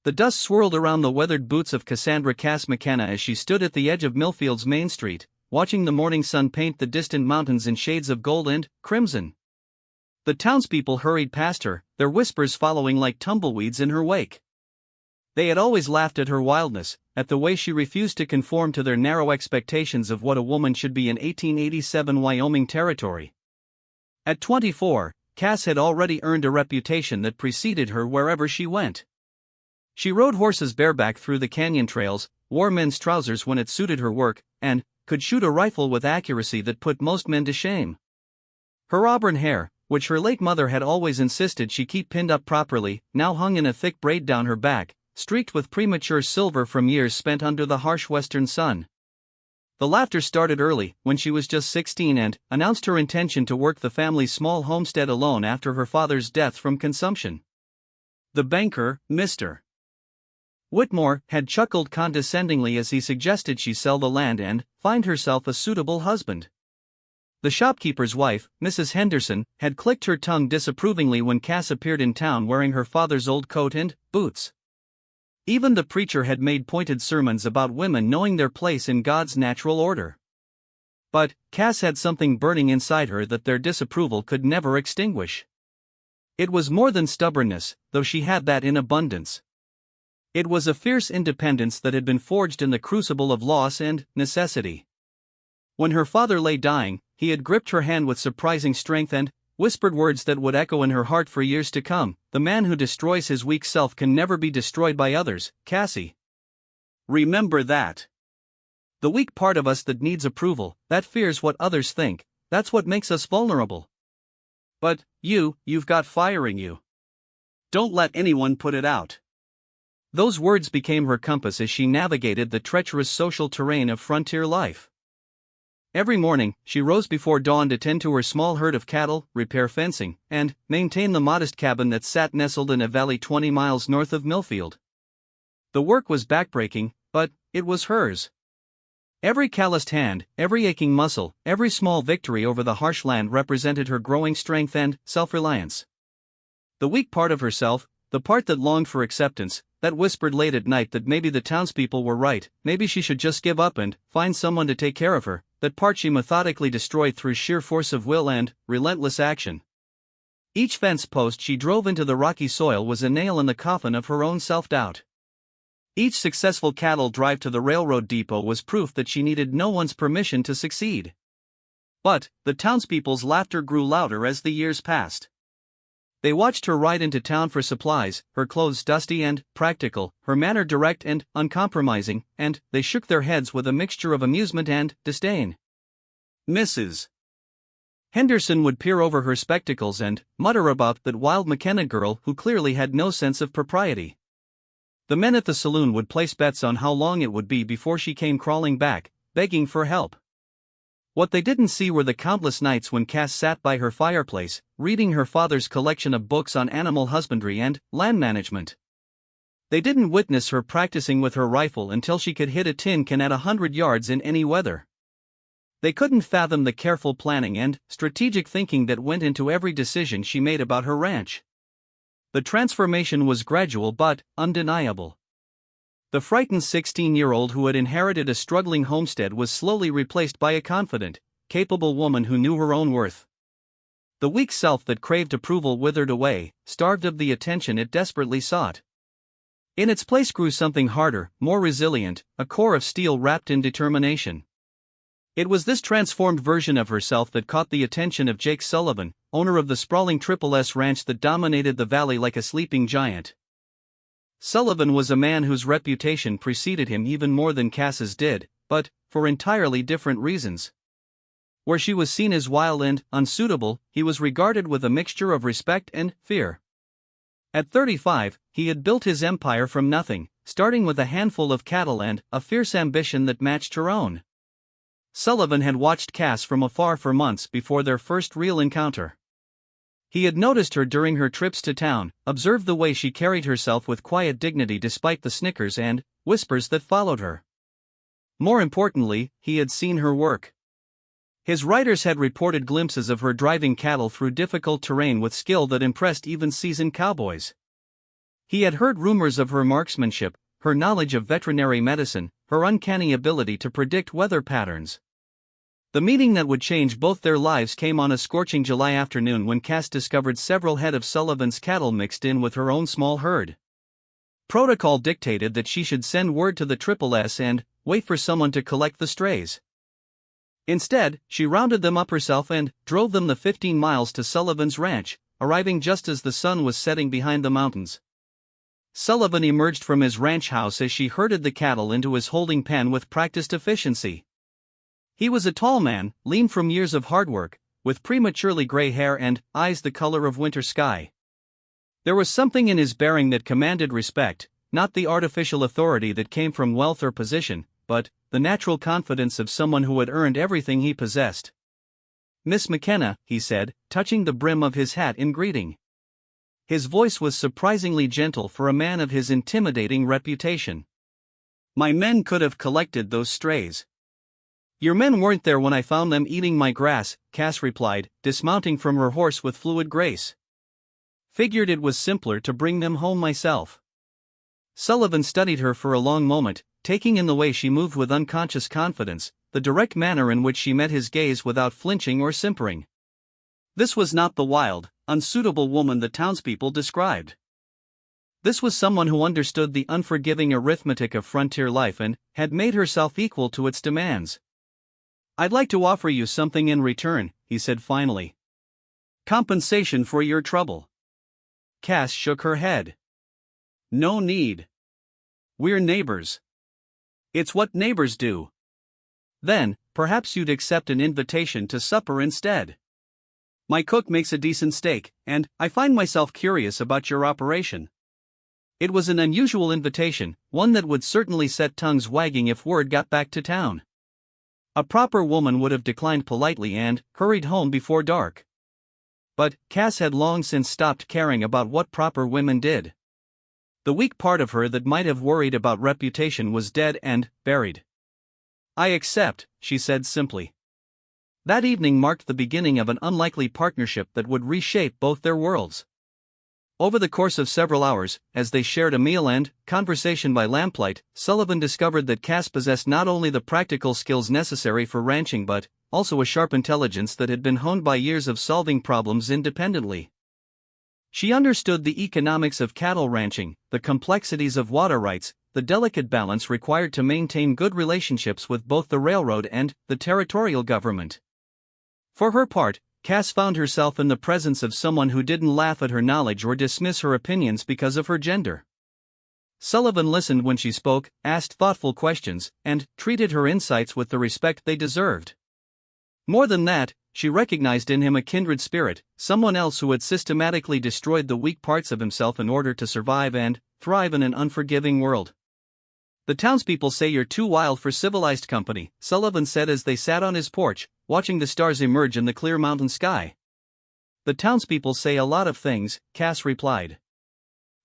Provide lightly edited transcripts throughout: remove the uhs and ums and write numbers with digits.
The dust swirled around the weathered boots of Cassandra Cass McKenna as she stood at the edge of Millfield's main street, watching the morning sun paint the distant mountains in shades of gold and crimson. The townspeople hurried past her, their whispers following like tumbleweeds in her wake. They had always laughed at her wildness, at the way she refused to conform to their narrow expectations of what a woman should be in 1887 Wyoming territory. At 24, Cass had already earned a reputation that preceded her wherever she went. She rode horses bareback through the canyon trails, wore men's trousers when it suited her work, and could shoot a rifle with accuracy that put most men to shame. Her auburn hair, which her late mother had always insisted she keep pinned up properly, now hung in a thick braid down her back, streaked with premature silver from years spent under the harsh western sun. The laughter started early, when she was just 16 and announced her intention to work the family's small homestead alone after her father's death from consumption. The banker, Mr. Whitmore, had chuckled condescendingly as he suggested she sell the land and find herself a suitable husband. The shopkeeper's wife, Mrs. Henderson, had clicked her tongue disapprovingly when Cass appeared in town wearing her father's old coat and boots. Even the preacher had made pointed sermons about women knowing their place in God's natural order. But Cass had something burning inside her that their disapproval could never extinguish. It was more than stubbornness, though she had that in abundance. It was a fierce independence that had been forged in the crucible of loss and necessity. When her father lay dying, he had gripped her hand with surprising strength and whispered words that would echo in her heart for years to come: "The man who destroys his weak self can never be destroyed by others, Cassie. Remember that. The weak part of us that needs approval, that fears what others think, that's what makes us vulnerable. But you've got fire in you. Don't let anyone put it out." Those words became her compass as she navigated the treacherous social terrain of frontier life. Every morning, she rose before dawn to tend to her small herd of cattle, repair fencing, and maintain the modest cabin that sat nestled in a valley 20 miles north of Millfield. The work was backbreaking, but it was hers. Every calloused hand, every aching muscle, every small victory over the harsh land represented her growing strength and self-reliance. The weak part of herself, the part that longed for acceptance, that whispered late at night that maybe the townspeople were right, maybe she should just give up and find someone to take care of her, that part she methodically destroyed through sheer force of will and relentless action. Each fence post she drove into the rocky soil was a nail in the coffin of her own self-doubt. Each successful cattle drive to the railroad depot was proof that she needed no one's permission to succeed. But the townspeople's laughter grew louder as the years passed. They watched her ride into town for supplies, her clothes dusty and practical, her manner direct and uncompromising, and they shook their heads with a mixture of amusement and disdain. Mrs. Henderson would peer over her spectacles and mutter about that wild McKenna girl who clearly had no sense of propriety. The men at the saloon would place bets on how long it would be before she came crawling back, begging for help. What they didn't see were the countless nights when Cass sat by her fireplace, reading her father's collection of books on animal husbandry and land management. They didn't witness her practicing with her rifle until she could hit a tin can at 100 yards in any weather. They couldn't fathom the careful planning and strategic thinking that went into every decision she made about her ranch. The transformation was gradual but undeniable. The frightened 16-year-old who had inherited a struggling homestead was slowly replaced by a confident, capable woman who knew her own worth. The weak self that craved approval withered away, starved of the attention it desperately sought. In its place grew something harder, more resilient, a core of steel wrapped in determination. It was this transformed version of herself that caught the attention of Jake Sullivan, owner of the sprawling Triple S ranch that dominated the valley like a sleeping giant. Sullivan was a man whose reputation preceded him even more than Cass's did, but for entirely different reasons. Where she was seen as wild and unsuitable, he was regarded with a mixture of respect and fear. At 35, he had built his empire from nothing, starting with a handful of cattle and a fierce ambition that matched her own. Sullivan had watched Cass from afar for months before their first real encounter. He had noticed her during her trips to town, observed the way she carried herself with quiet dignity despite the snickers and whispers that followed her. More importantly, he had seen her work. His writers had reported glimpses of her driving cattle through difficult terrain with skill that impressed even seasoned cowboys. He had heard rumors of her marksmanship, her knowledge of veterinary medicine, her uncanny ability to predict weather patterns. The meeting that would change both their lives came on a scorching July afternoon when Cass discovered several head of Sullivan's cattle mixed in with her own small herd. Protocol dictated that she should send word to the SSS and wait for someone to collect the strays. Instead, she rounded them up herself and drove them the 15 miles to Sullivan's ranch, arriving just as the sun was setting behind the mountains. Sullivan emerged from his ranch house as she herded the cattle into his holding pen with practiced efficiency. He was a tall man, lean from years of hard work, with prematurely gray hair and eyes the color of winter sky. There was something in his bearing that commanded respect, not the artificial authority that came from wealth or position, but the natural confidence of someone who had earned everything he possessed. "Miss McKenna," he said, touching the brim of his hat in greeting. His voice was surprisingly gentle for a man of his intimidating reputation. "My men could have collected those strays." "Your men weren't there when I found them eating my grass," Cass replied, dismounting from her horse with fluid grace. "Figured it was simpler to bring them home myself." Sullivan studied her for a long moment, taking in the way she moved with unconscious confidence, the direct manner in which she met his gaze without flinching or simpering. This was not the wild, unsuitable woman the townspeople described. This was someone who understood the unforgiving arithmetic of frontier life and had made herself equal to its demands. "I'd like to offer you something in return," he said finally. "Compensation for your trouble." Cass shook her head. "No need. We're neighbors. It's what neighbors do." "Then, perhaps you'd accept an invitation to supper instead. My cook makes a decent steak, and I find myself curious about your operation." It was an unusual invitation, one that would certainly set tongues wagging if word got back to town. A proper woman would have declined politely and hurried home before dark. But Cass had long since stopped caring about what proper women did. The weak part of her that might have worried about reputation was dead and buried. "I accept," she said simply. That evening marked the beginning of an unlikely partnership that would reshape both their worlds. Over the course of several hours, as they shared a meal and conversation by lamplight, Sullivan discovered that Cass possessed not only the practical skills necessary for ranching but also a sharp intelligence that had been honed by years of solving problems independently. She understood the economics of cattle ranching, the complexities of water rights, the delicate balance required to maintain good relationships with both the railroad and the territorial government. For her part, Cass found herself in the presence of someone who didn't laugh at her knowledge or dismiss her opinions because of her gender. Sullivan listened when she spoke, asked thoughtful questions, and treated her insights with the respect they deserved. More than that, she recognized in him a kindred spirit, someone else who had systematically destroyed the weak parts of himself in order to survive and thrive in an unforgiving world. "The townspeople say you're too wild for civilized company," Sullivan said as they sat on his porch, watching the stars emerge in the clear mountain sky. "The townspeople say a lot of things," Cass replied.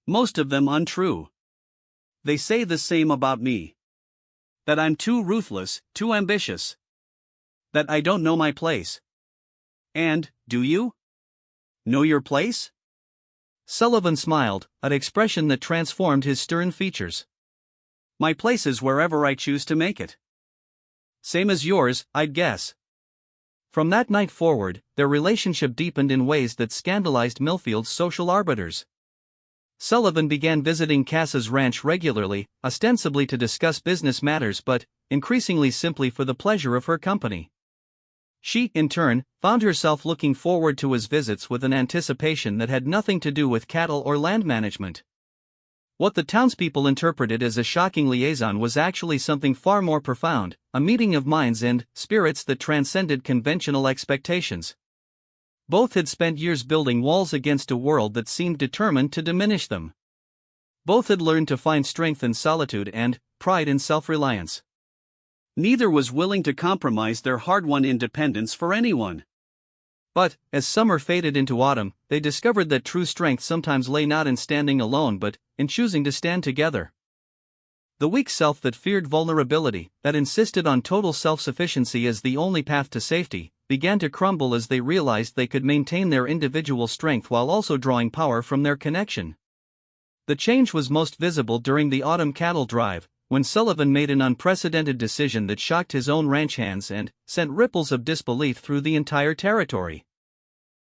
"Most of them untrue. They say the same about me. That I'm too ruthless, too ambitious. That I don't know my place. And, do you? Know your place?" Sullivan smiled, an expression that transformed his stern features. "My place is wherever I choose to make it." "Same as yours, I'd guess." From that night forward, their relationship deepened in ways that scandalized Millfield's social arbiters. Sullivan began visiting Cass's ranch regularly, ostensibly to discuss business matters but increasingly simply for the pleasure of her company. She, in turn, found herself looking forward to his visits with an anticipation that had nothing to do with cattle or land management. What the townspeople interpreted as a shocking liaison was actually something far more profound, a meeting of minds and spirits that transcended conventional expectations. Both had spent years building walls against a world that seemed determined to diminish them. Both had learned to find strength in solitude and pride in self-reliance. Neither was willing to compromise their hard-won independence for anyone. But, as summer faded into autumn, they discovered that true strength sometimes lay not in standing alone but in choosing to stand together. The weak self that feared vulnerability, that insisted on total self-sufficiency as the only path to safety, began to crumble as they realized they could maintain their individual strength while also drawing power from their connection. The change was most visible during the autumn cattle drive, when Sullivan made an unprecedented decision that shocked his own ranch hands and sent ripples of disbelief through the entire territory.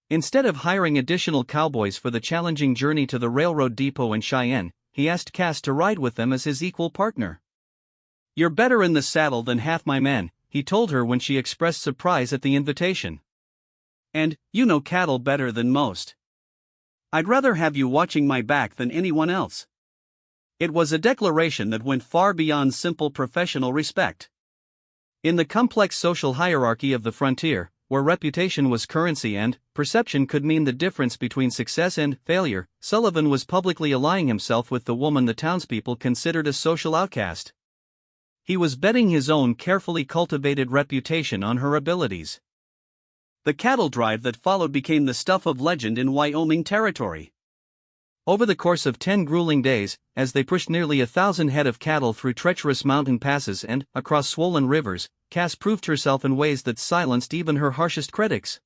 Instead of hiring additional cowboys for the challenging journey to the railroad depot in Cheyenne, he asked Cass to ride with them as his equal partner. "You're better in the saddle than half my men," he told her when she expressed surprise at the invitation. "And you know cattle better than most. I'd rather have you watching my back than anyone else." It was a declaration that went far beyond simple professional respect. In the complex social hierarchy of the frontier, where reputation was currency and perception could mean the difference between success and failure, Sullivan was publicly allying himself with the woman the townspeople considered a social outcast. He was betting his own carefully cultivated reputation on her abilities. The cattle drive that followed became the stuff of legend in Wyoming territory. Over the course of 10 grueling days, as they pushed nearly 1,000 head of cattle through treacherous mountain passes and across swollen rivers, Cass proved herself in ways that silenced even her harshest critics.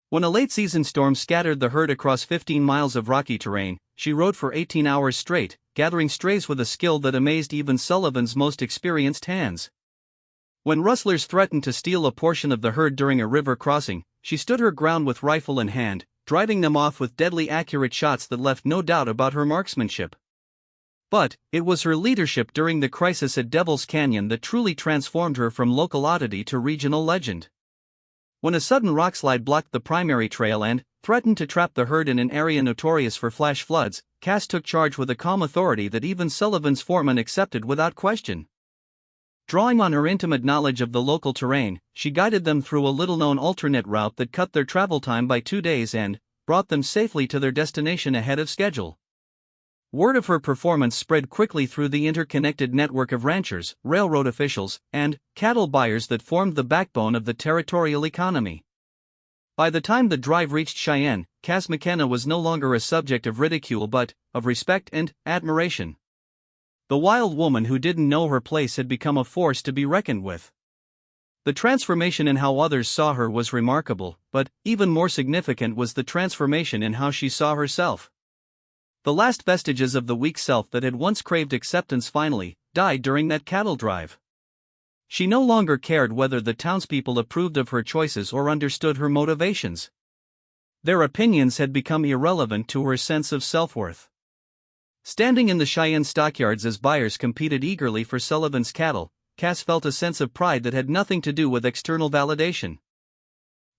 When a late-season storm scattered the herd across 15 miles of rocky terrain, she rode for 18 hours straight, gathering strays with a skill that amazed even Sullivan's most experienced hands. When rustlers threatened to steal a portion of the herd during a river crossing, she stood her ground with rifle in hand, driving them off with deadly accurate shots that left no doubt about her marksmanship. But it was her leadership during the crisis at Devil's Canyon that truly transformed her from local oddity to regional legend. When a sudden rockslide blocked the primary trail and threatened to trap the herd in an area notorious for flash floods, Cass took charge with a calm authority that even Sullivan's foreman accepted without question. Drawing on her intimate knowledge of the local terrain, she guided them through a little-known alternate route that cut their travel time by 2 days and brought them safely to their destination ahead of schedule. Word of her performance spread quickly through the interconnected network of ranchers, railroad officials, and cattle buyers that formed the backbone of the territorial economy. By the time the drive reached Cheyenne, Cass McKenna was no longer a subject of ridicule but of respect and admiration. The wild woman who didn't know her place had become a force to be reckoned with. The transformation in how others saw her was remarkable, but even more significant was the transformation in how she saw herself. The last vestiges of the weak self that had once craved acceptance finally died during that cattle drive. She no longer cared whether the townspeople approved of her choices or understood her motivations. Their opinions had become irrelevant to her sense of self-worth. Standing in the Cheyenne stockyards as buyers competed eagerly for Sullivan's cattle, Cass felt a sense of pride that had nothing to do with external validation.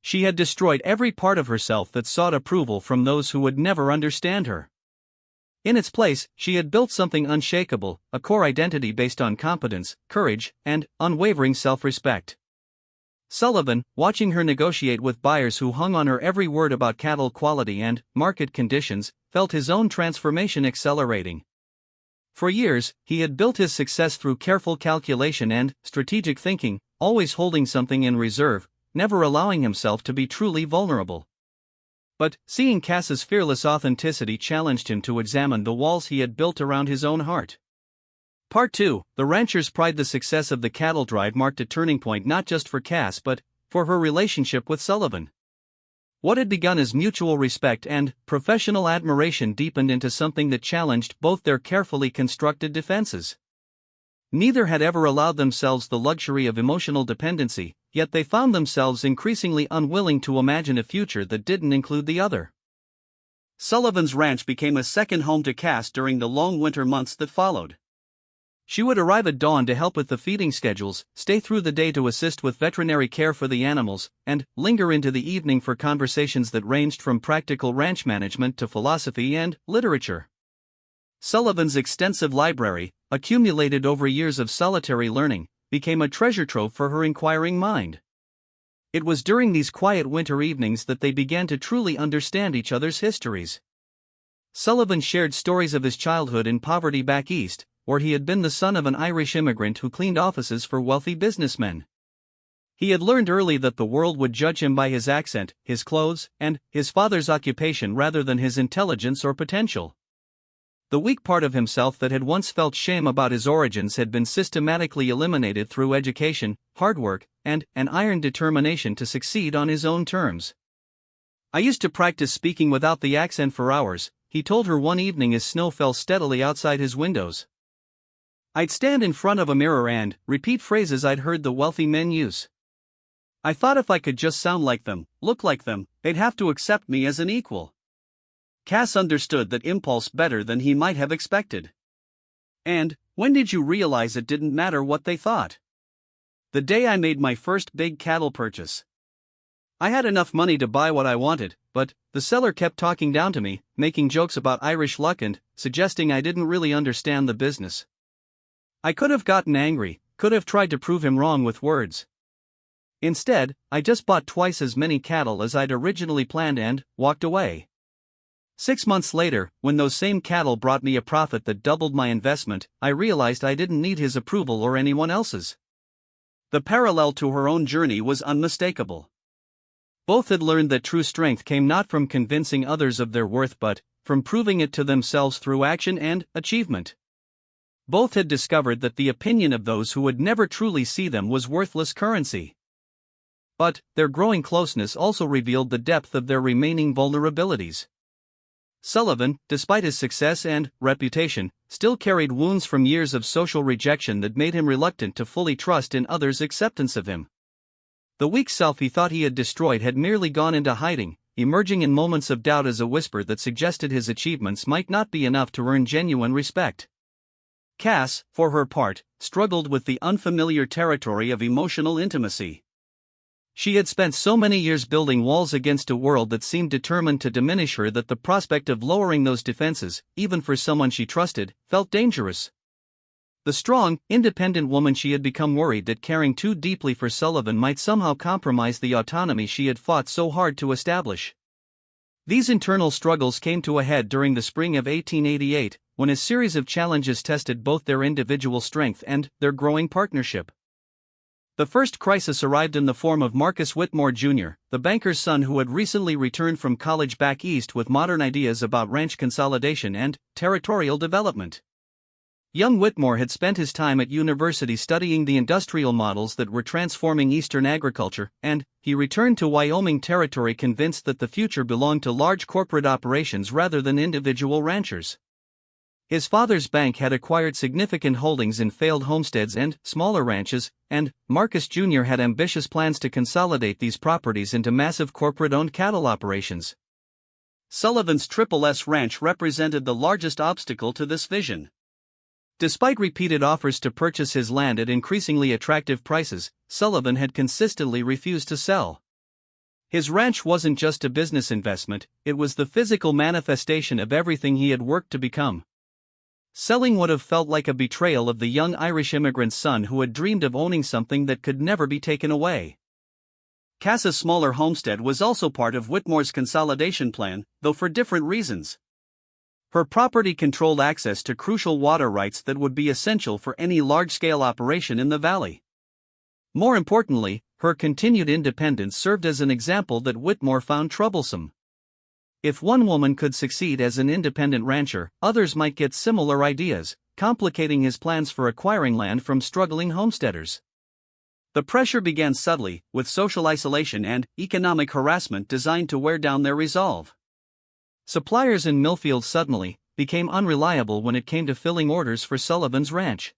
She had destroyed every part of herself that sought approval from those who would never understand her. In its place, she had built something unshakable, a core identity based on competence, courage, and unwavering self-respect. Sullivan, watching her negotiate with buyers who hung on her every word about cattle quality and market conditions, felt his own transformation accelerating. For years, he had built his success through careful calculation and strategic thinking, always holding something in reserve, never allowing himself to be truly vulnerable. But seeing Cass's fearless authenticity challenged him to examine the walls he had built around his own heart. Part 2, The Rancher's Pride. The success of the cattle drive marked a turning point not just for Cass but for her relationship with Sullivan. What had begun as mutual respect and professional admiration deepened into something that challenged both their carefully constructed defenses. Neither had ever allowed themselves the luxury of emotional dependency, yet they found themselves increasingly unwilling to imagine a future that didn't include the other. Sullivan's ranch became a second home to Cass during the long winter months that followed. She would arrive at dawn to help with the feeding schedules, stay through the day to assist with veterinary care for the animals, and linger into the evening for conversations that ranged from practical ranch management to philosophy and literature. Sullivan's extensive library, accumulated over years of solitary learning, became a treasure trove for her inquiring mind. It was during these quiet winter evenings that they began to truly understand each other's histories. Sullivan shared stories of his childhood in poverty back east, where he had been the son of an Irish immigrant who cleaned offices for wealthy businessmen. He had learned early that the world would judge him by his accent, his clothes, and his father's occupation rather than his intelligence or potential. The weak part of himself that had once felt shame about his origins had been systematically eliminated through education, hard work, and an iron determination to succeed on his own terms. "I used to practice speaking without the accent for hours," he told her one evening as snow fell steadily outside his windows. I'd stand in front of a mirror and repeat phrases I'd heard the wealthy men use. I thought if I could just sound like them, look like them, they'd have to accept me as an equal. Cass understood that impulse better than he might have expected. And, when did you realize it didn't matter what they thought? The day I made my first big cattle purchase. I had enough money to buy what I wanted, but the seller kept talking down to me, making jokes about Irish luck and suggesting I didn't really understand the business. I could have gotten angry, could have tried to prove him wrong with words. Instead, I just bought twice as many cattle as I'd originally planned and walked away. 6 months later, when those same cattle brought me a profit that doubled my investment, I realized I didn't need his approval or anyone else's. The parallel to her own journey was unmistakable. Both had learned that true strength came not from convincing others of their worth but from proving it to themselves through action and achievement. Both had discovered that the opinion of those who would never truly see them was worthless currency. But their growing closeness also revealed the depth of their remaining vulnerabilities. Sullivan, despite his success and reputation, still carried wounds from years of social rejection that made him reluctant to fully trust in others' acceptance of him. The weak self he thought he had destroyed had merely gone into hiding, emerging in moments of doubt as a whisper that suggested his achievements might not be enough to earn genuine respect. Cass, for her part, struggled with the unfamiliar territory of emotional intimacy. She had spent so many years building walls against a world that seemed determined to diminish her that the prospect of lowering those defenses, even for someone she trusted, felt dangerous. The strong, independent woman she had become worried that caring too deeply for Sullivan might somehow compromise the autonomy she had fought so hard to establish. These internal struggles came to a head during the spring of 1888, when a series of challenges tested both their individual strength and their growing partnership. The first crisis arrived in the form of Marcus Whitmore Jr., the banker's son who had recently returned from college back east with modern ideas about ranch consolidation and territorial development. Young Whitmore had spent his time at university studying the industrial models that were transforming eastern agriculture, and he returned to Wyoming Territory convinced that the future belonged to large corporate operations rather than individual ranchers. His father's bank had acquired significant holdings in failed homesteads and smaller ranches, and Marcus Jr. had ambitious plans to consolidate these properties into massive corporate-owned cattle operations. Sullivan's Triple S Ranch represented the largest obstacle to this vision. Despite repeated offers to purchase his land at increasingly attractive prices, Sullivan had consistently refused to sell. His ranch wasn't just a business investment, it was the physical manifestation of everything he had worked to become. Selling would have felt like a betrayal of the young Irish immigrant's son who had dreamed of owning something that could never be taken away. Cass's smaller homestead was also part of Whitmore's consolidation plan, though for different reasons. Her property controlled access to crucial water rights that would be essential for any large-scale operation in the valley. More importantly, her continued independence served as an example that Whitmore found troublesome. If one woman could succeed as an independent rancher, others might get similar ideas, complicating his plans for acquiring land from struggling homesteaders. The pressure began subtly, with social isolation and economic harassment designed to wear down their resolve. Suppliers in Millfield suddenly became unreliable when it came to filling orders for Sullivan's ranch.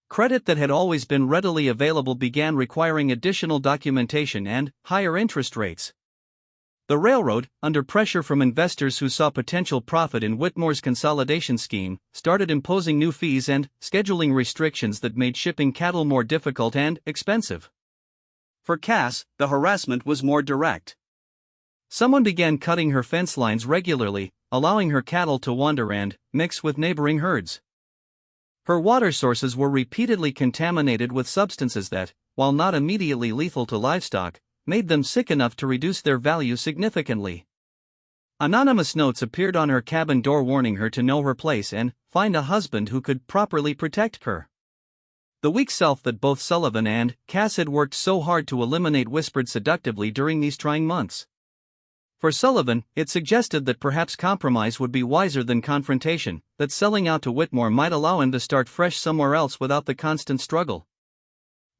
Credit that had always been readily available began requiring additional documentation and higher interest rates. The railroad, under pressure from investors who saw potential profit in Whitmore's consolidation scheme, started imposing new fees and scheduling restrictions that made shipping cattle more difficult and expensive. For Cass, the harassment was more direct. Someone began cutting her fence lines regularly, allowing her cattle to wander and mix with neighboring herds. Her water sources were repeatedly contaminated with substances that, while not immediately lethal to livestock, made them sick enough to reduce their value significantly. Anonymous notes appeared on her cabin door warning her to know her place and find a husband who could properly protect her. The weak self that both Sullivan and Cass had worked so hard to eliminate whispered seductively during these trying months. For Sullivan, it suggested that perhaps compromise would be wiser than confrontation, that selling out to Whitmore might allow him to start fresh somewhere else without the constant struggle.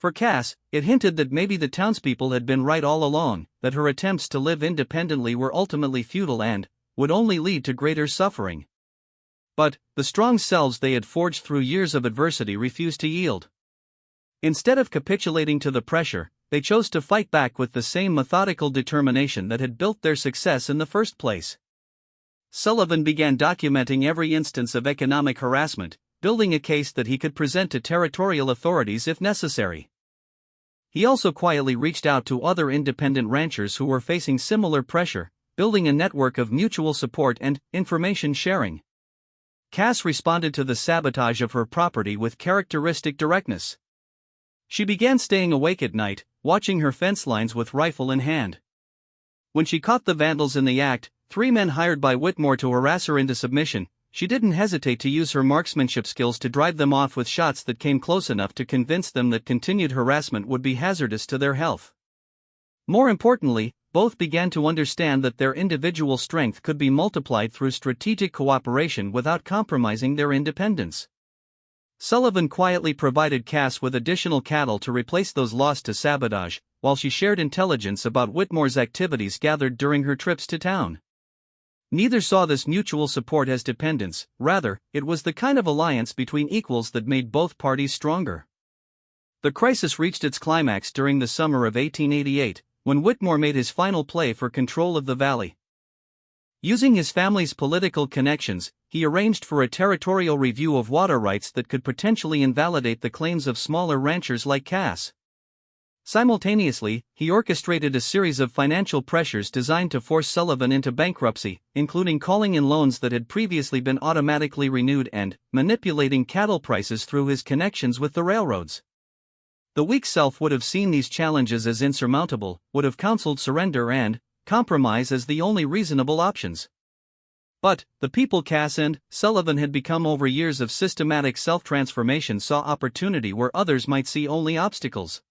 For Cass, it hinted that maybe the townspeople had been right all along, that her attempts to live independently were ultimately futile and would only lead to greater suffering. But the strong selves they had forged through years of adversity refused to yield. Instead of capitulating to the pressure, they chose to fight back with the same methodical determination that had built their success in the first place. Sullivan began documenting every instance of economic harassment, building a case that he could present to territorial authorities if necessary. He also quietly reached out to other independent ranchers who were facing similar pressure, building a network of mutual support and information sharing. Cass responded to the sabotage of her property with characteristic directness. She began staying awake at night, watching her fence lines with rifle in hand. When she caught the vandals in the act, 3 men hired by Whitmore to harass her into submission, she didn't hesitate to use her marksmanship skills to drive them off with shots that came close enough to convince them that continued harassment would be hazardous to their health. More importantly, both began to understand that their individual strength could be multiplied through strategic cooperation without compromising their independence. Sullivan quietly provided Cass with additional cattle to replace those lost to sabotage, while she shared intelligence about Whitmore's activities gathered during her trips to town. Neither saw this mutual support as dependence, rather, it was the kind of alliance between equals that made both parties stronger. The crisis reached its climax during the summer of 1888, when Whitmore made his final play for control of the valley. Using his family's political connections, he arranged for a territorial review of water rights that could potentially invalidate the claims of smaller ranchers like Cass. Simultaneously, he orchestrated a series of financial pressures designed to force Sullivan into bankruptcy, including calling in loans that had previously been automatically renewed and manipulating cattle prices through his connections with the railroads. The weak self would have seen these challenges as insurmountable, would have counseled surrender and compromise as the only reasonable options. But the people Cass and Sullivan had become over years of systematic self-transformation saw opportunity where others might see only obstacles.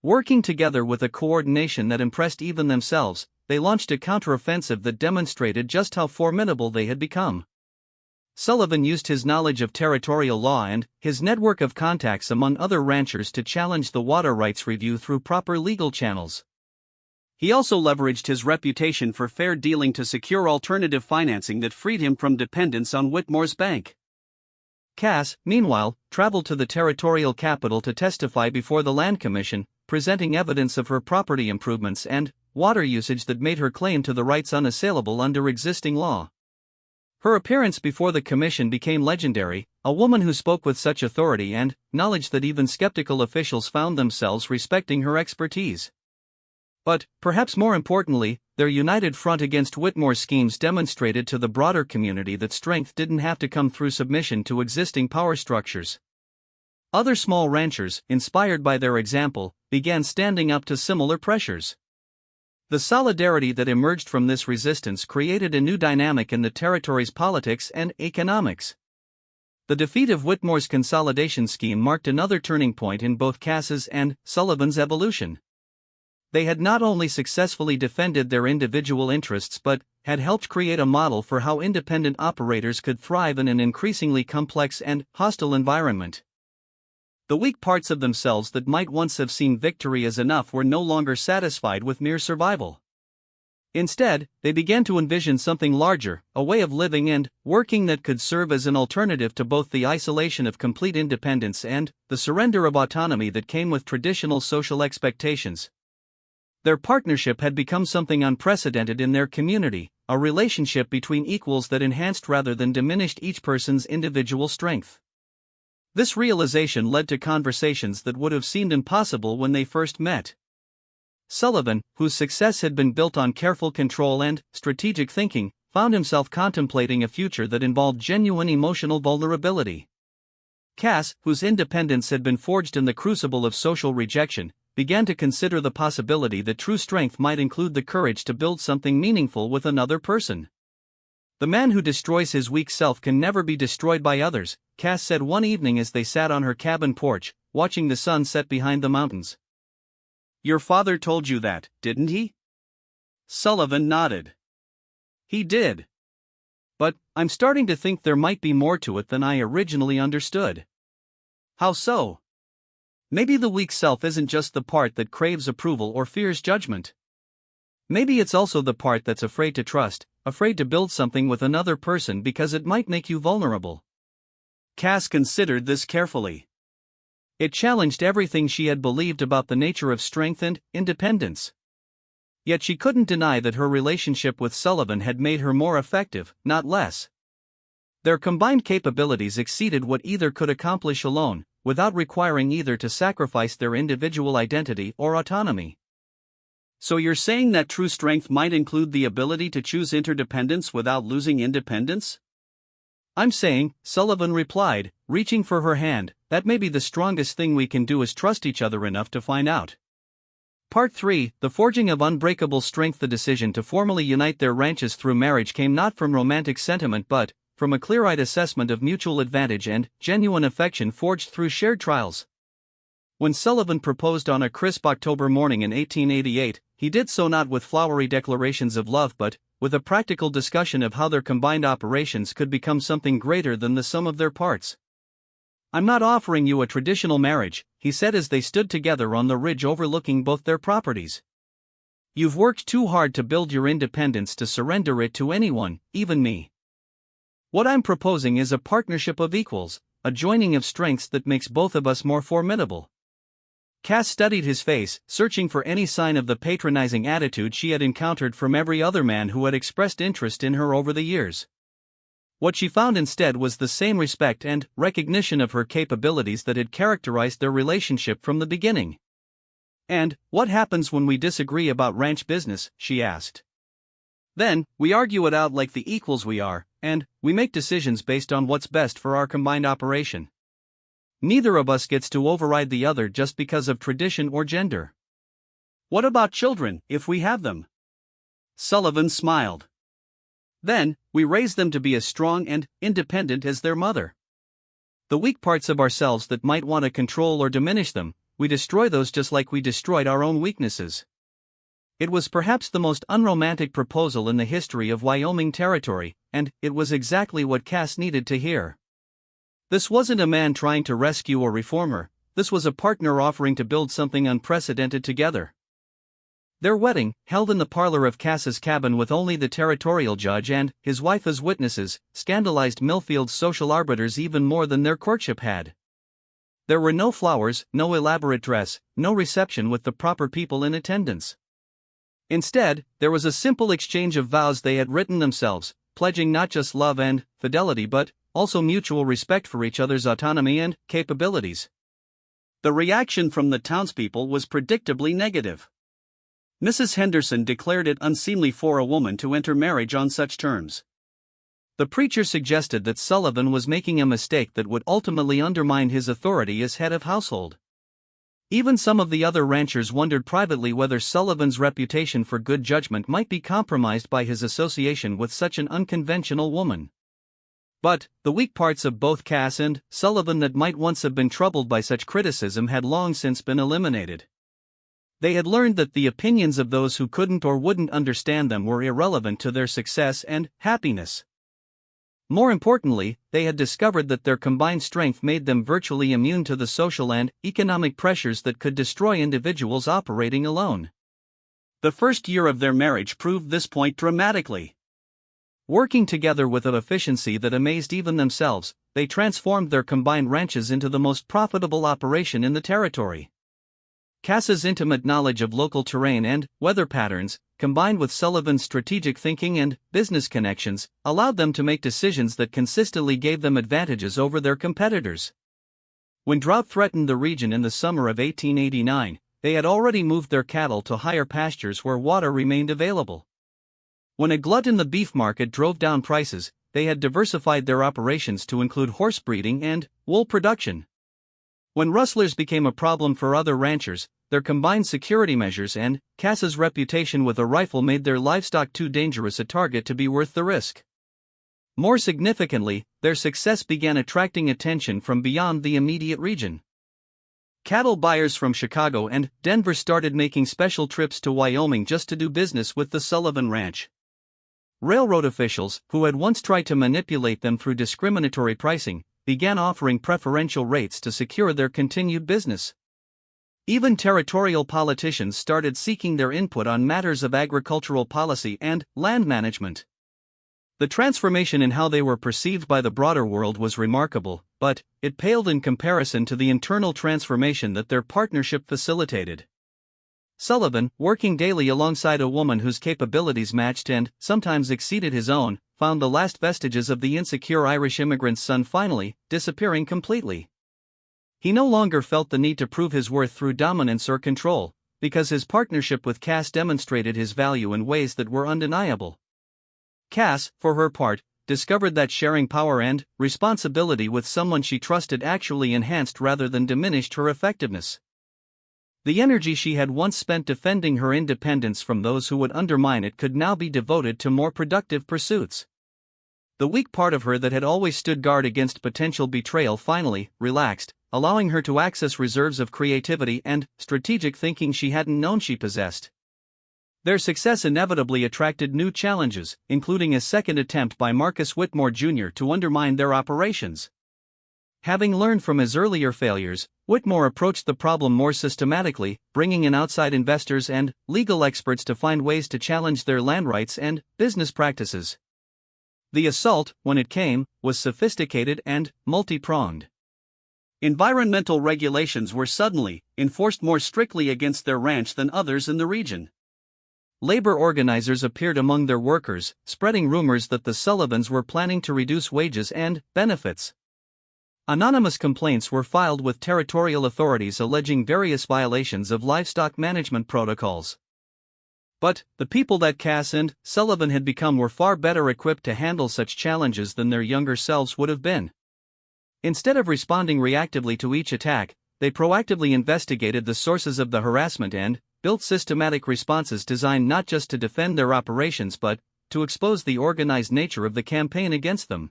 Working together with a coordination that impressed even themselves, they launched a counteroffensive that demonstrated just how formidable they had become. Sullivan used his knowledge of territorial law and his network of contacts among other ranchers to challenge the water rights review through proper legal channels. He also leveraged his reputation for fair dealing to secure alternative financing that freed him from dependence on Whitmore's bank. Cass, meanwhile, traveled to the territorial capital to testify before the Land Commission, presenting evidence of her property improvements and water usage that made her claim to the rights unassailable under existing law. Her appearance before the commission became legendary, a woman who spoke with such authority and knowledge that even skeptical officials found themselves respecting her expertise. But, perhaps more importantly, their united front against Whitmore's schemes demonstrated to the broader community that strength didn't have to come through submission to existing power structures. Other small ranchers, inspired by their example, began standing up to similar pressures. The solidarity that emerged from this resistance created a new dynamic in the territory's politics and economics. The defeat of Whitmore's consolidation scheme marked another turning point in both Cass's and Sullivan's evolution. They had not only successfully defended their individual interests but had helped create a model for how independent operators could thrive in an increasingly complex and hostile environment. The weak parts of themselves that might once have seen victory as enough were no longer satisfied with mere survival. Instead, they began to envision something larger, a way of living and working that could serve as an alternative to both the isolation of complete independence and the surrender of autonomy that came with traditional social expectations. Their partnership had become something unprecedented in their community, a relationship between equals that enhanced rather than diminished each person's individual strength. This realization led to conversations that would have seemed impossible when they first met. Sullivan, whose success had been built on careful control and strategic thinking, found himself contemplating a future that involved genuine emotional vulnerability. Cass, whose independence had been forged in the crucible of social rejection, began to consider the possibility that true strength might include the courage to build something meaningful with another person. "The man who destroys his weak self can never be destroyed by others," Cass said one evening as they sat on her cabin porch, watching the sun set behind the mountains. "Your father told you that, didn't he?" Sullivan nodded. "He did. But I'm starting to think there might be more to it than I originally understood." "How so?" "Maybe the weak self isn't just the part that craves approval or fears judgment. Maybe it's also the part that's afraid to trust, afraid to build something with another person because it might make you vulnerable. Cass considered this carefully. It challenged everything she had believed about the nature of strength and independence. Yet she couldn't deny that her relationship with Sullivan had made her more effective, not less. Their combined capabilities exceeded what either could accomplish alone, without requiring either to sacrifice their individual identity or autonomy. So you're saying that true strength might include the ability to choose interdependence without losing independence? I'm saying, Sullivan replied, reaching for her hand, that maybe the strongest thing we can do is trust each other enough to find out. Part 3, The Forging of Unbreakable Strength. The decision to formally unite their ranches through marriage came not from romantic sentiment but from a clear-eyed assessment of mutual advantage and genuine affection forged through shared trials. When Sullivan proposed on a crisp October morning in 1888, he did so not with flowery declarations of love but with a practical discussion of how their combined operations could become something greater than the sum of their parts. "I'm not offering you a traditional marriage," he said as they stood together on the ridge overlooking both their properties. "You've worked too hard to build your independence to surrender it to anyone, even me. What I'm proposing is a partnership of equals, a joining of strengths that makes both of us more formidable." Cass studied his face, searching for any sign of the patronizing attitude she had encountered from every other man who had expressed interest in her over the years. What she found instead was the same respect and recognition of her capabilities that had characterized their relationship from the beginning. "And what happens when we disagree about ranch business?" she asked. "Then, we argue it out like the equals we are, and we make decisions based on what's best for our combined operation. Neither of us gets to override the other just because of tradition or gender." "What about children, if we have them?" Sullivan smiled. "Then, we raise them to be as strong and independent as their mother. The weak parts of ourselves that might want to control or diminish them, we destroy those just like we destroyed our own weaknesses." It was perhaps the most unromantic proposal in the history of Wyoming Territory, and it was exactly what Cass needed to hear. This wasn't a man trying to rescue or reform her, this was a partner offering to build something unprecedented together. Their wedding, held in the parlor of Cass's cabin with only the territorial judge and his wife as witnesses, scandalized Millfield's social arbiters even more than their courtship had. There were no flowers, no elaborate dress, no reception with the proper people in attendance. Instead, there was a simple exchange of vows they had written themselves, pledging not just love and fidelity but also mutual respect for each other's autonomy and capabilities. The reaction from the townspeople was predictably negative. Mrs. Henderson declared it unseemly for a woman to enter marriage on such terms. The preacher suggested that Sullivan was making a mistake that would ultimately undermine his authority as head of household. Even some of the other ranchers wondered privately whether Sullivan's reputation for good judgment might be compromised by his association with such an unconventional woman. But the weak parts of both Cass and Sullivan that might once have been troubled by such criticism had long since been eliminated. They had learned that the opinions of those who couldn't or wouldn't understand them were irrelevant to their success and happiness. More importantly, they had discovered that their combined strength made them virtually immune to the social and economic pressures that could destroy individuals operating alone. The first year of their marriage proved this point dramatically. Working together with an efficiency that amazed even themselves, they transformed their combined ranches into the most profitable operation in the territory. Cass's intimate knowledge of local terrain and weather patterns, combined with Sullivan's strategic thinking and business connections, allowed them to make decisions that consistently gave them advantages over their competitors. When drought threatened the region in the summer of 1889, they had already moved their cattle to higher pastures where water remained available. When a glut in the beef market drove down prices, they had diversified their operations to include horse breeding and wool production. When rustlers became a problem for other ranchers, their combined security measures and Cass's reputation with a rifle made their livestock too dangerous a target to be worth the risk. More significantly, their success began attracting attention from beyond the immediate region. Cattle buyers from Chicago and Denver started making special trips to Wyoming just to do business with the Sullivan Ranch. Railroad officials, who had once tried to manipulate them through discriminatory pricing, began offering preferential rates to secure their continued business. Even territorial politicians started seeking their input on matters of agricultural policy and land management. The transformation in how they were perceived by the broader world was remarkable, but it paled in comparison to the internal transformation that their partnership facilitated. Sullivan, working daily alongside a woman whose capabilities matched and sometimes exceeded his own, found the last vestiges of the insecure Irish immigrant's son finally disappearing completely. He no longer felt the need to prove his worth through dominance or control, because his partnership with Cass demonstrated his value in ways that were undeniable. Cass, for her part, discovered that sharing power and responsibility with someone she trusted actually enhanced rather than diminished her effectiveness. The energy she had once spent defending her independence from those who would undermine it could now be devoted to more productive pursuits. The weak part of her that had always stood guard against potential betrayal finally relaxed, allowing her to access reserves of creativity and strategic thinking she hadn't known she possessed. Their success inevitably attracted new challenges, including a second attempt by Marcus Whitmore Jr. to undermine their operations. Having learned from his earlier failures, Whitmore approached the problem more systematically, bringing in outside investors and legal experts to find ways to challenge their land rights and business practices. The assault, when it came, was sophisticated and multi-pronged. Environmental regulations were suddenly enforced more strictly against their ranch than others in the region. Labor organizers appeared among their workers, spreading rumors that the Sullivans were planning to reduce wages and benefits. Anonymous complaints were filed with territorial authorities alleging various violations of livestock management protocols. But the people that Cass and Sullivan had become were far better equipped to handle such challenges than their younger selves would have been. Instead of responding reactively to each attack, they proactively investigated the sources of the harassment and built systematic responses designed not just to defend their operations but to expose the organized nature of the campaign against them.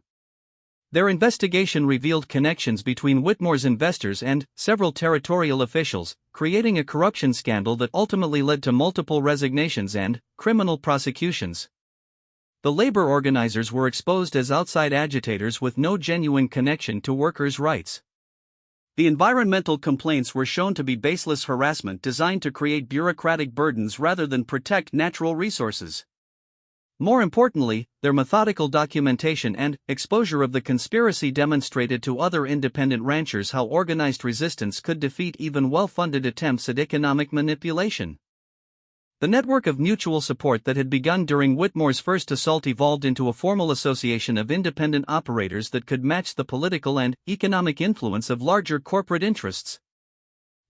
Their investigation revealed connections between Whitmore's investors and several territorial officials, creating a corruption scandal that ultimately led to multiple resignations and criminal prosecutions. The labor organizers were exposed as outside agitators with no genuine connection to workers' rights. The environmental complaints were shown to be baseless harassment designed to create bureaucratic burdens rather than protect natural resources. More importantly, their methodical documentation and exposure of the conspiracy demonstrated to other independent ranchers how organized resistance could defeat even well-funded attempts at economic manipulation. The network of mutual support that had begun during Whitmore's first assault evolved into a formal association of independent operators that could match the political and economic influence of larger corporate interests.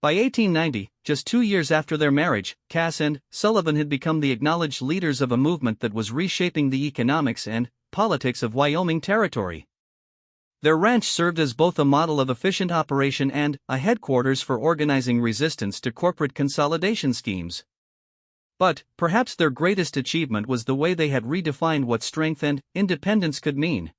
By 1890, just 2 years after their marriage, Cass and Sullivan had become the acknowledged leaders of a movement that was reshaping the economics and politics of Wyoming Territory. Their ranch served as both a model of efficient operation and a headquarters for organizing resistance to corporate consolidation schemes. But perhaps their greatest achievement was the way they had redefined what strength and independence could mean.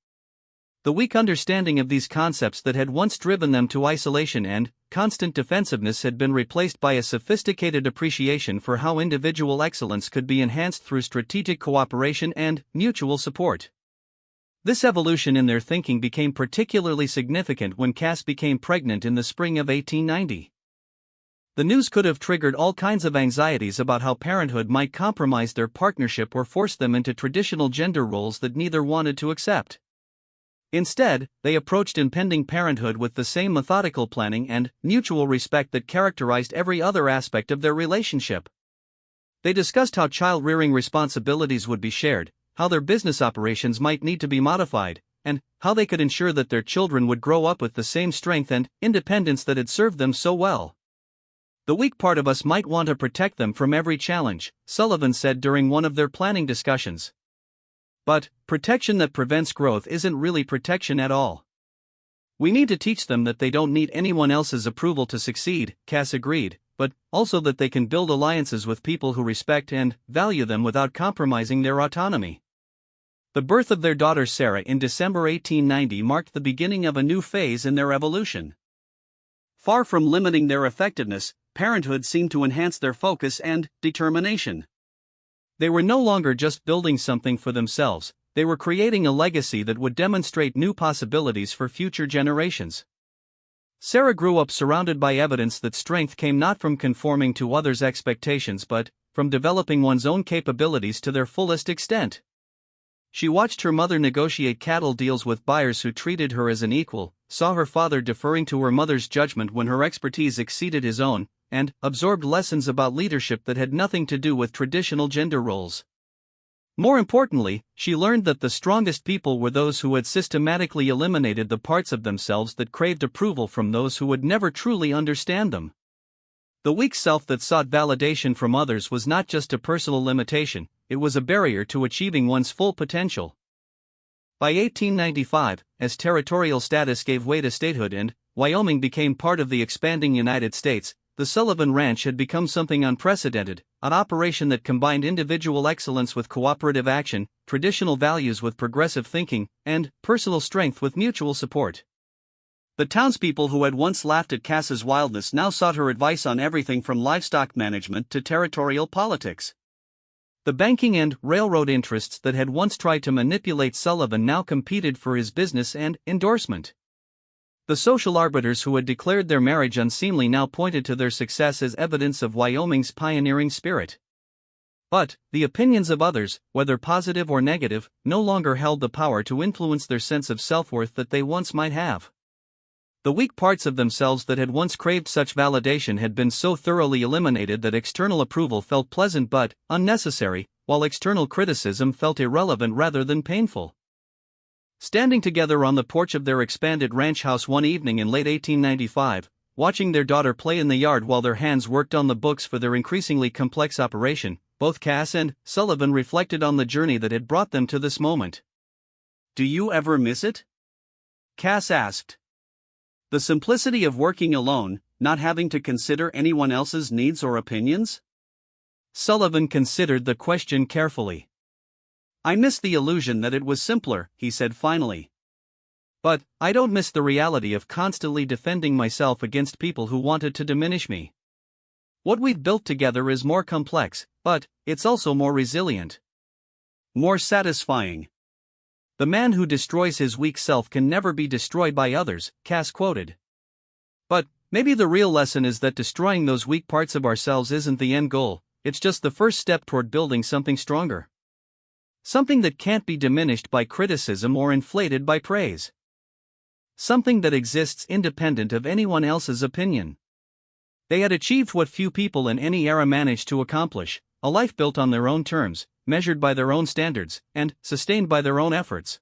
The weak understanding of these concepts that had once driven them to isolation and constant defensiveness had been replaced by a sophisticated appreciation for how individual excellence could be enhanced through strategic cooperation and mutual support. This evolution in their thinking became particularly significant when Cass became pregnant in the spring of 1890. The news could have triggered all kinds of anxieties about how parenthood might compromise their partnership or force them into traditional gender roles that neither wanted to accept. Instead, they approached impending parenthood with the same methodical planning and mutual respect that characterized every other aspect of their relationship. They discussed how child-rearing responsibilities would be shared, how their business operations might need to be modified, and how they could ensure that their children would grow up with the same strength and independence that had served them so well. "The weak part of us might want to protect them from every challenge," Sullivan said during one of their planning discussions. "But protection that prevents growth isn't really protection at all. We need to teach them that they don't need anyone else's approval to succeed," Cass agreed, "but also that they can build alliances with people who respect and value them without compromising their autonomy." The birth of their daughter Sarah in December 1890 marked the beginning of a new phase in their evolution. Far from limiting their effectiveness, parenthood seemed to enhance their focus and determination. They were no longer just building something for themselves, they were creating a legacy that would demonstrate new possibilities for future generations. Sarah grew up surrounded by evidence that strength came not from conforming to others' expectations but from developing one's own capabilities to their fullest extent. She watched her mother negotiate cattle deals with buyers who treated her as an equal, saw her father deferring to her mother's judgment when her expertise exceeded his own, and absorbed lessons about leadership that had nothing to do with traditional gender roles. More importantly, she learned that the strongest people were those who had systematically eliminated the parts of themselves that craved approval from those who would never truly understand them. The weak self that sought validation from others was not just a personal limitation, it was a barrier to achieving one's full potential. By 1895, as territorial status gave way to statehood and Wyoming became part of the expanding United States, the Sullivan Ranch had become something unprecedented, an operation that combined individual excellence with cooperative action, traditional values with progressive thinking, and personal strength with mutual support. The townspeople who had once laughed at Cass's wildness now sought her advice on everything from livestock management to territorial politics. The banking and railroad interests that had once tried to manipulate Sullivan now competed for his business and endorsement. The social arbiters who had declared their marriage unseemly now pointed to their success as evidence of Wyoming's pioneering spirit. But the opinions of others, whether positive or negative, no longer held the power to influence their sense of self-worth that they once might have. The weak parts of themselves that had once craved such validation had been so thoroughly eliminated that external approval felt pleasant but unnecessary, while external criticism felt irrelevant rather than painful. Standing together on the porch of their expanded ranch house one evening in late 1895, watching their daughter play in the yard while their hands worked on the books for their increasingly complex operation, both Cass and Sullivan reflected on the journey that had brought them to this moment. "Do you ever miss it?" Cass asked. "The simplicity of working alone, not having to consider anyone else's needs or opinions?" Sullivan considered the question carefully. "I miss the illusion that it was simpler," he said finally. "But I don't miss the reality of constantly defending myself against people who wanted to diminish me. What we've built together is more complex, but it's also more resilient. More satisfying." "The man who destroys his weak self can never be destroyed by others," Cass quoted. But maybe the real lesson is that destroying those weak parts of ourselves isn't the end goal, it's just the first step toward building something stronger. Something that can't be diminished by criticism or inflated by praise. Something that exists independent of anyone else's opinion. They had achieved what few people in any era managed to accomplish, a life built on their own terms, measured by their own standards, and sustained by their own efforts.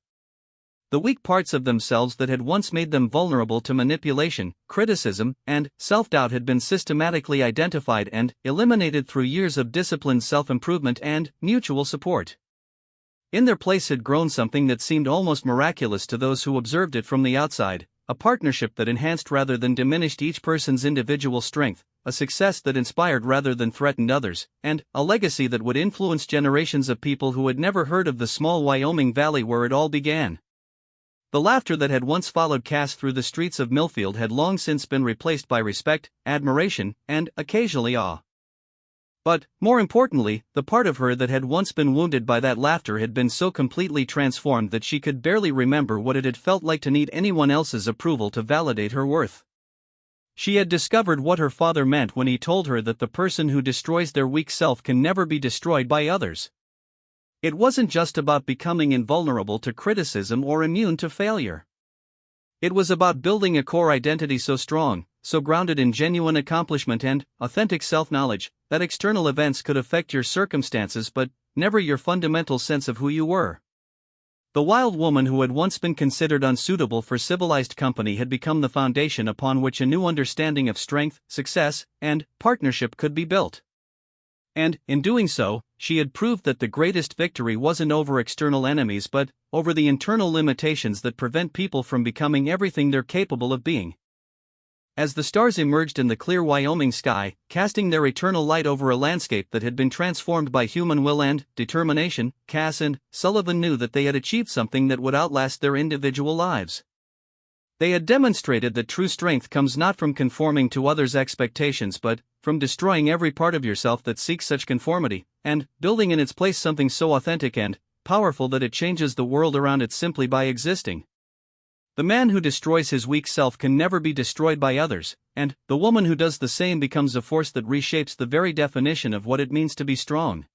The weak parts of themselves that had once made them vulnerable to manipulation, criticism, and self-doubt had been systematically identified and eliminated through years of disciplined self-improvement and mutual support. In their place had grown something that seemed almost miraculous to those who observed it from the outside, a partnership that enhanced rather than diminished each person's individual strength, a success that inspired rather than threatened others, and a legacy that would influence generations of people who had never heard of the small Wyoming valley where it all began. The laughter that had once followed Cass through the streets of Millfield had long since been replaced by respect, admiration, and occasionally awe. But, more importantly, the part of her that had once been wounded by that laughter had been so completely transformed that she could barely remember what it had felt like to need anyone else's approval to validate her worth. She had discovered what her father meant when he told her that the person who destroys their weak self can never be destroyed by others. It wasn't just about becoming invulnerable to criticism or immune to failure. It was about building a core identity so strong, so grounded in genuine accomplishment and authentic self-knowledge, that external events could affect your circumstances but never your fundamental sense of who you were. The wild woman who had once been considered unsuitable for civilized company had become the foundation upon which a new understanding of strength, success, and partnership could be built. And, in doing so, she had proved that the greatest victory wasn't over external enemies but over the internal limitations that prevent people from becoming everything they're capable of being. As the stars emerged in the clear Wyoming sky, casting their eternal light over a landscape that had been transformed by human will and determination, Cass and Sullivan knew that they had achieved something that would outlast their individual lives. They had demonstrated that true strength comes not from conforming to others' expectations but from destroying every part of yourself that seeks such conformity, and building in its place something so authentic and powerful that it changes the world around it simply by existing. The man who destroys his weak self can never be destroyed by others, and the woman who does the same becomes a force that reshapes the very definition of what it means to be strong.